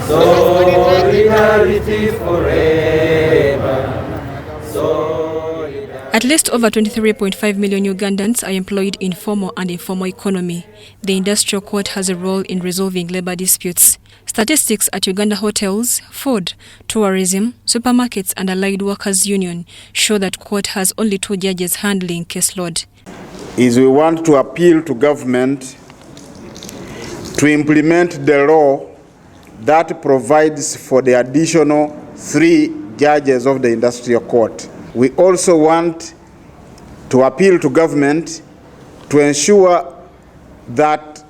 Solidarity forever. At least over 23.5 million Ugandans are employed in formal and informal economy. The industrial court has a role in resolving labor disputes. Statistics at Uganda hotels, food, tourism, supermarkets and allied workers union show that court has only 2 judges handling caseload. We want to appeal to government to implement the law that provides for the additional 3 judges of the industrial court. We also want to appeal to government to ensure that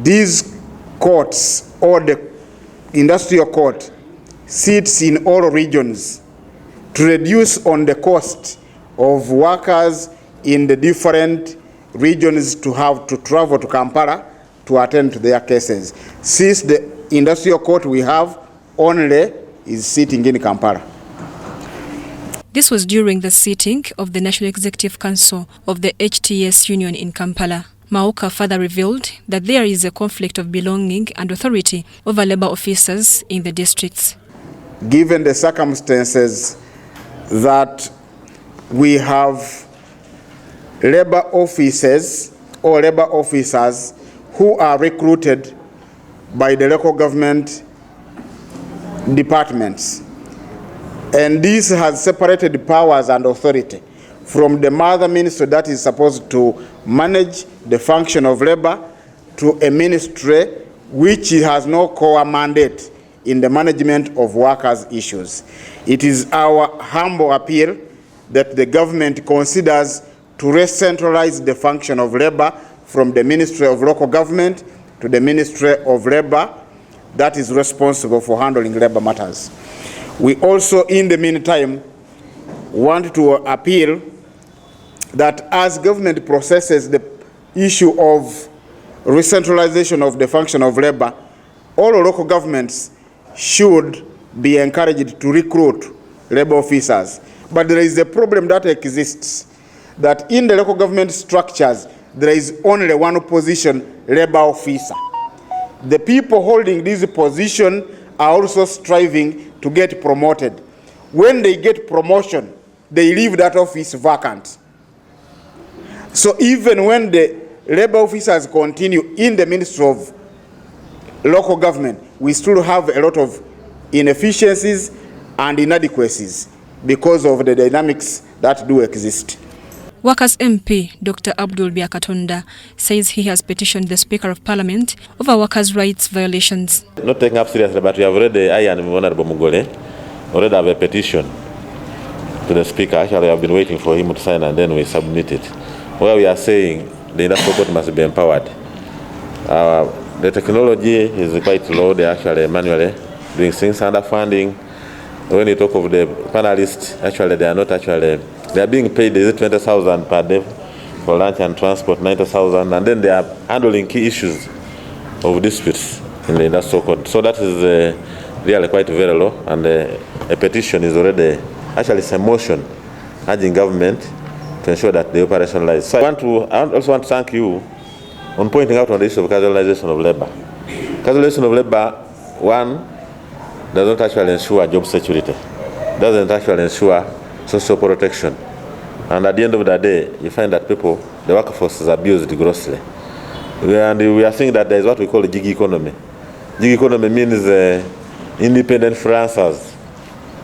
these courts or the industrial court sits in all regions to reduce on the cost of workers in the different regions to have to travel to Kampala to attend to their cases, since the industrial court we have only is sitting in Kampala. This was during the sitting of the National Executive Council of the HTS Union in Kampala. Mauka further revealed that there is a conflict of belonging and authority over labor officers in the districts. Given the circumstances that we have labor officers or labor officers who are recruited by the local government departments, and this has separated powers and authority from the mother ministry that is supposed to manage the function of labor to a ministry which has no core mandate in the management of workers' issues. It is our humble appeal that the government considers to re-centralize the function of labor from the Ministry of Local Government to the Ministry of Labor that is responsible for handling labor matters. We also, in the meantime, want to appeal that as government processes the issue of re-centralization of the function of labor, all local governments should be encouraged to recruit labor officers. But there is a problem that exists, that in the local government structures, there is only one position, labor officer. The people holding this position are also striving to get promoted. When they get promotion, they leave that office vacant. So even when the labor officers continue in the Ministry of Local Government, we still have a lot of inefficiencies and inadequacies because of the dynamics that do exist. Workers MP Dr. Abdul Byakatonda says he has petitioned the Speaker of Parliament over workers' rights violations. Not taken up seriously, but we have already, I and Honorable Mugole, already have a petition to the Speaker. Actually, I've been waiting for him to sign and then we submit it, where we are saying the industrial court must be empowered. The technology is quite low. They are actually manually doing things under funding. When you talk of the panelists, actually they are not actually, they are being paid 20,000 per day for lunch and transport, 90,000, and then they are handling key issues of disputes in the industrial court. So that is really quite very low, and a petition is already, actually it's a motion urging government to ensure that they operationalize. So I also want to thank you on pointing out on the issue of casualization of labor. Casualization of labor, one, does not actually ensure job security, doesn't actually ensure social protection. And at the end of the day, you find that people, the workforce is abused grossly. And we are saying that there is what we call a gig economy. Gig economy means independent freelancers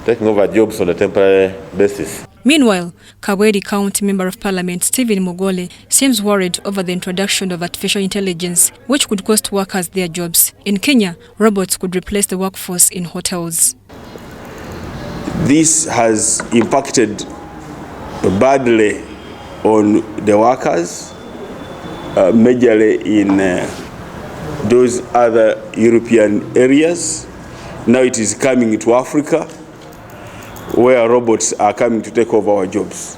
taking over jobs on a temporary basis. Meanwhile, Kabweri County Member of Parliament Stephen Mugole seems worried over the introduction of artificial intelligence, which could cost workers their jobs. In Kenya, robots could replace the workforce in hotels. This has impacted badly on the workers, majorly in those other European areas. Now it is coming to Africa, where robots are coming to take over our jobs.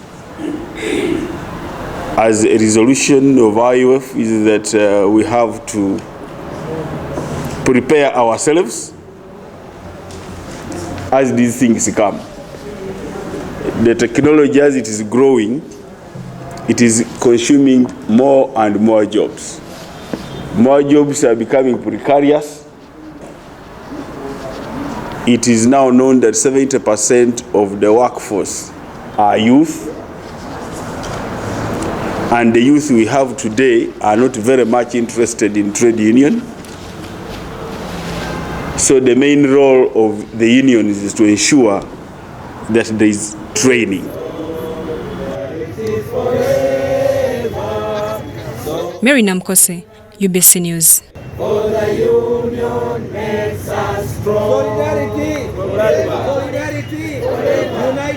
As a resolution of IOF is that we have to prepare ourselves as these things come. The technology, as it is growing, it is consuming more and more jobs. More jobs are becoming precarious. it is now known that 70% of the workforce are youth, and the youth we have today are not very much interested in trade union. So the main role of the unions is to ensure that there is training. Mary Namkose, UBC News. For the union makes us strong. Solidarity. Solidarity. United.